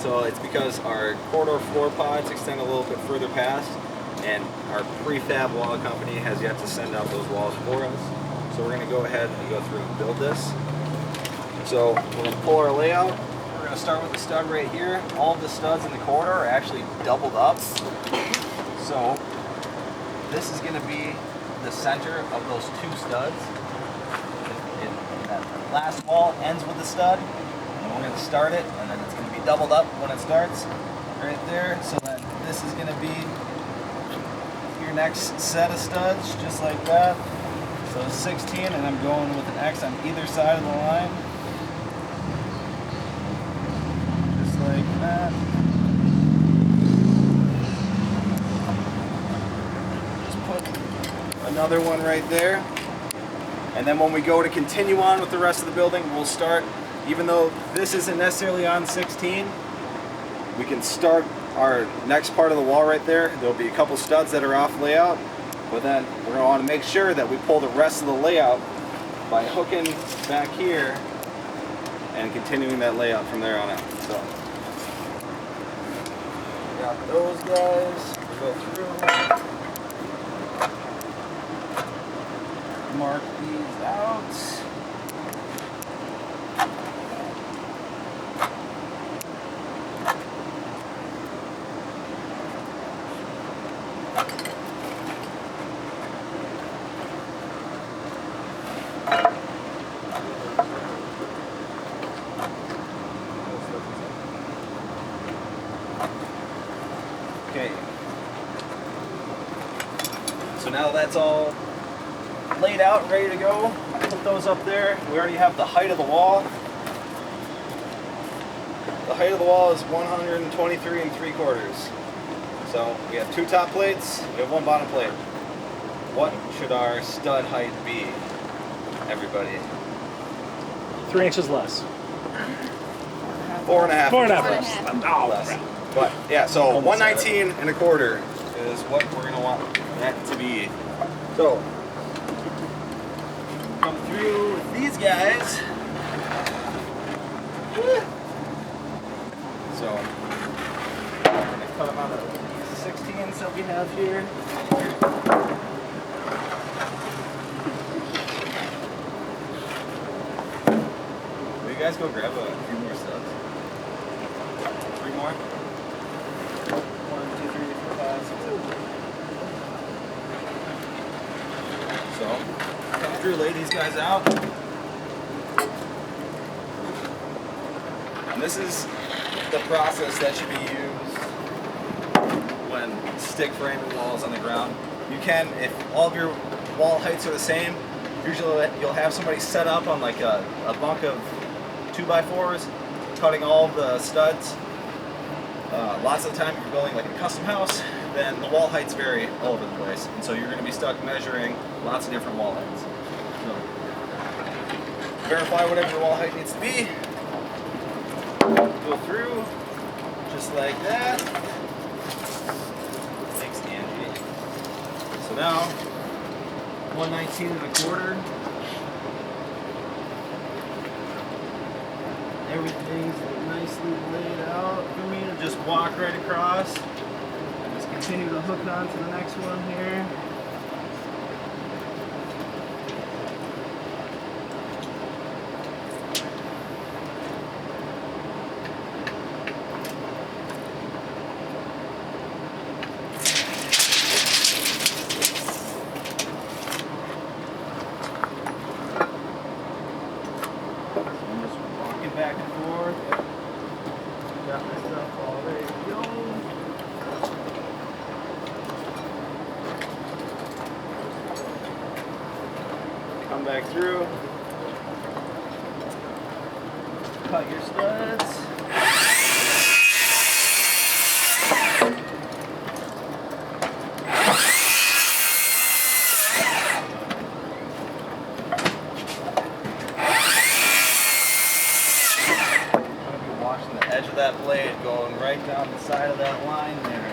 So it's because our corridor floor pods extend a little bit further past, and our prefab wall company has yet to send out those walls for us. So we're going to go ahead and go through and build this. So we're going to pull our layout. We're going to start with the stud right here. All of the studs in the corridor are actually doubled up. So this is going to be the center of those two studs. And that last wall ends with the stud. And we're going to start it, and then it's going to be doubled up when it starts right there. So then this is going to be your next set of studs, just like that. So 16, and I'm going with an X on either side of the line. Just like that. Just put another one right there. And then when we go to continue on with the rest of the building, we'll start, even though this isn't necessarily on 16, we can start our next part of the wall right there. There'll be a couple studs that are off layout, but then we're going to want to make sure that we pull the rest of the layout by hooking back here and continuing that layout from there on out. So, got those guys. We'll go through, mark these out. Okay, so now that's all laid out, ready to go. Put those up there. We already have the height of the wall. The height of the wall is 123 3/4. So we have two top plates, we have one bottom plate. What should our stud height be, everybody? 3 inches less. 4.5 4.5 inches less. Oh, less. crap. But yeah, so 119 1/4 is what we're gonna want that to be. So come through with these guys. So I'm gonna cut them out of these 16s that we have here. Will you guys go grab a few more studs? 3 more? 1, 2, 3, 4, 5, 6, 7. So, come through, lay these guys out. And this is the process that should be used when stick framing walls on the ground. You can, if all of your wall heights are the same, usually you'll have somebody set up on like a bunk of 2x4s, cutting all of the studs. Lots of the time, if you're building like a custom house, then the wall heights vary all over the place, and so you're going to be stuck measuring lots of different wall heights. So, verify whatever your wall height needs to be. Go through, just like that. Thanks, Angie. So now, 119 1/4. Everything's nicely laid out for me to just walk right across. Just continue to hook on to the next one here. Back and forth. Got my stuff all ready to go. Come back through. Cut your studs. Edge of that blade going right down the side of that line there.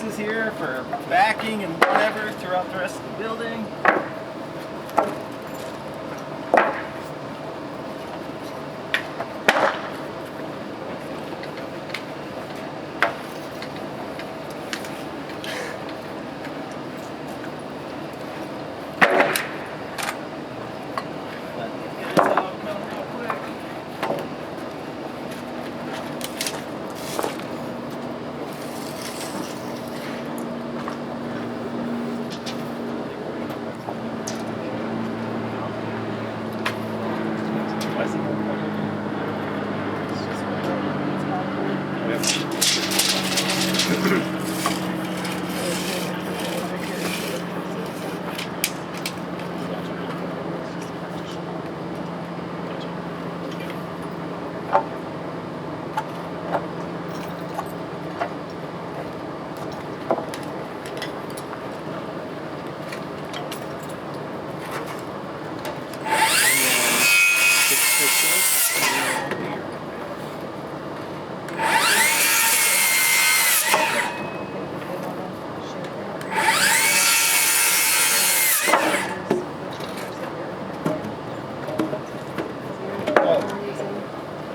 pieces here for backing and whatever throughout the rest of the building.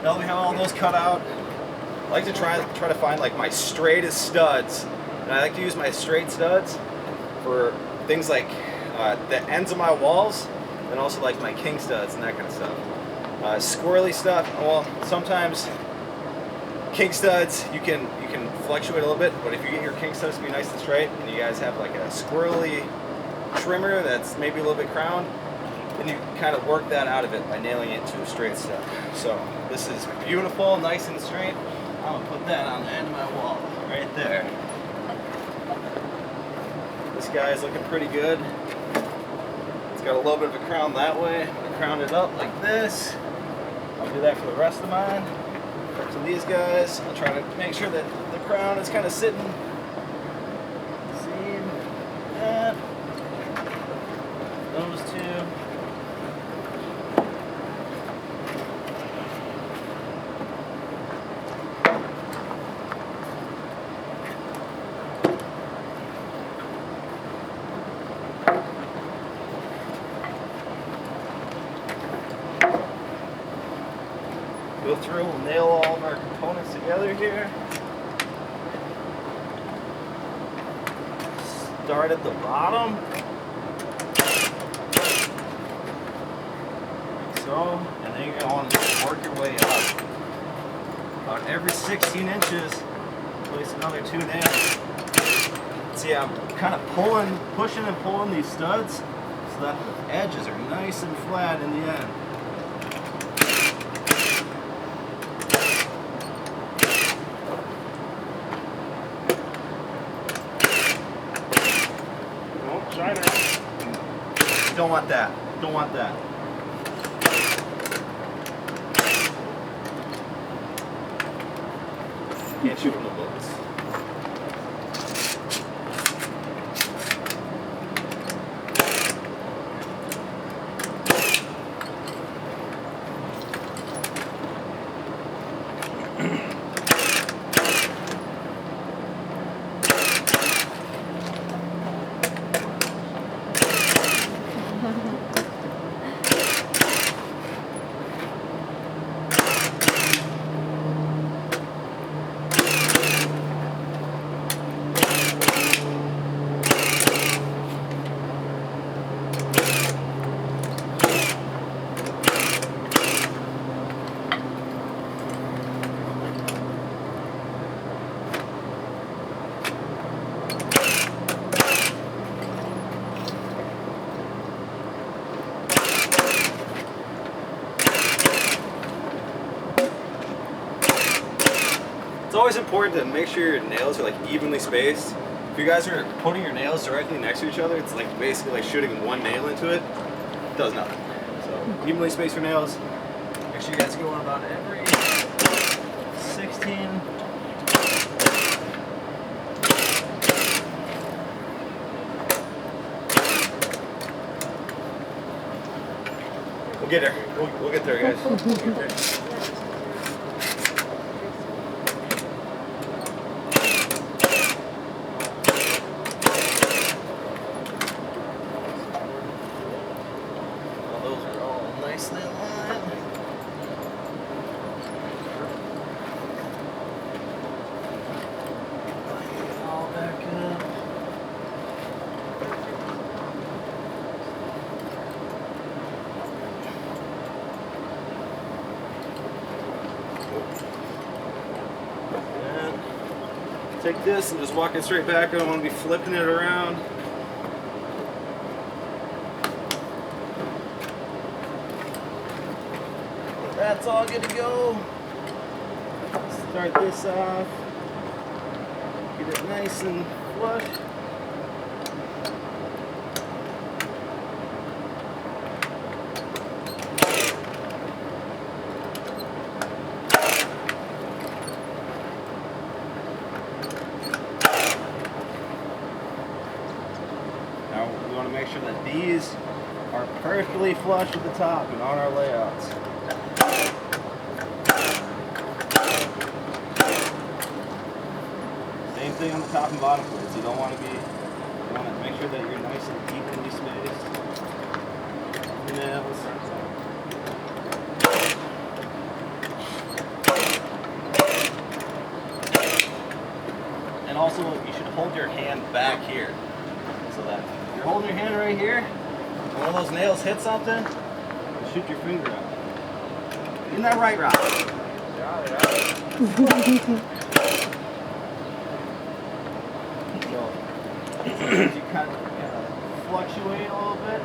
Now that we have all those cut out, I like to try to find like my straightest studs, and I like to use my straight studs for things like the ends of my walls, and also like my king studs and that kind of stuff. Squirrely stuff, well, sometimes king studs you can fluctuate a little bit, but if you get your king studs to be nice and straight, and you guys have like a squirrely trimmer that's maybe a little bit crowned, then you kind of work that out of it by nailing it to a straight stud. So this is beautiful, nice and straight. I'm gonna put that on the end of my wall, right there. This guy is looking pretty good. It's got a little bit of a crown that way. I'm gonna crown it up like this. I'll do that for the rest of mine. So these guys, I'll try to make sure that the crown is kind of sitting. See that? Those two. Go through, we'll nail all of our components together here. Start at the bottom. Like so, and then you're going to work your way up. About every 16 inches, place another 2 nails. See, I'm kind of pushing and pulling these studs so that the edges are nice and flat in the end. Don't want that. Don't want that. Can't shoot them with bullets. It's always important to make sure your nails are like evenly spaced. If you guys are putting your nails directly next to each other, it's like basically like shooting one nail into it. It does nothing. So evenly space your nails. Make sure you guys go on about every 16. We'll get there. We'll get there, guys. We'll get there. take this and just walk it straight back. I don't want to be flipping it around. That's all good to go. Start this off. Get it nice and flush. Now we want to make sure that these are perfectly flush at the top and on our layouts. Same thing on the top and bottom plates. You don't want to make sure that you're nice and evenly spaced. Nails. And also, you should hold your hand back here, so that if you're holding your hand right here, one of those nails hit something, you shoot your finger out. Isn't that right, Rob? You kind of fluctuate a little bit.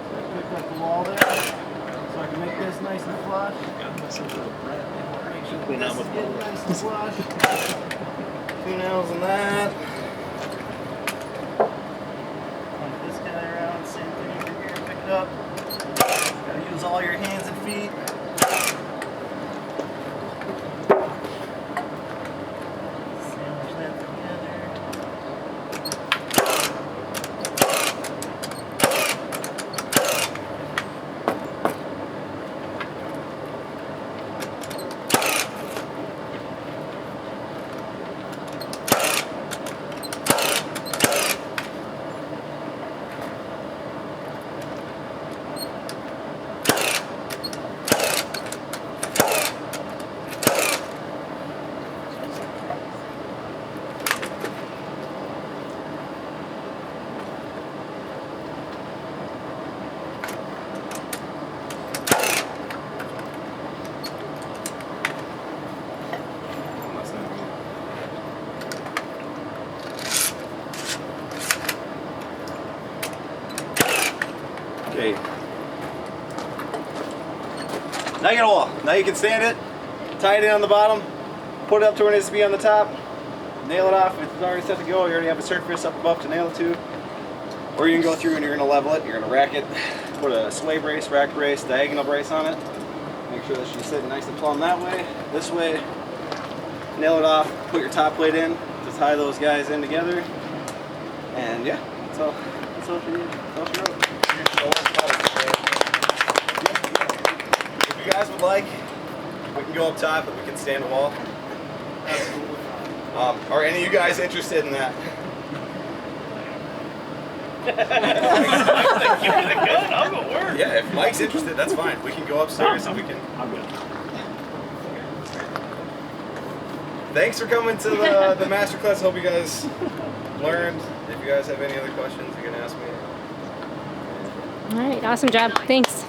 So I picked up the wall there, so I can make this nice and flush. Make sure that this is getting nice and flush. 2 nails in that. Pump this guy around, same thing over here, pick it up. Gotta use all your hands and feet. Sandwich that together. Okay. Now you got a wall. Now you can stand it, tie it in on the bottom, put it up to where it needs to be on the top, nail it off. If it's already set to go, you already have a surface up above to nail it to. Or you can go through and you're going to level it, you're going to rack it, put a sway brace, rack brace, diagonal brace on it. Make sure that she's sitting nice and plumb that way. This way, nail it off, put your top plate in to tie those guys in together. And yeah, that's all she needs. That's all she wrote. If you guys would like, we can go up top, but we can stand a wall. Are any of you guys interested in that? I'll go work. Yeah, if Mike's interested, that's fine. We can go upstairs and we can. I'm good. Thanks for coming to the MasterClass. Hope you guys learned. If you guys have any other questions, you can ask me. All right, awesome job. Thanks.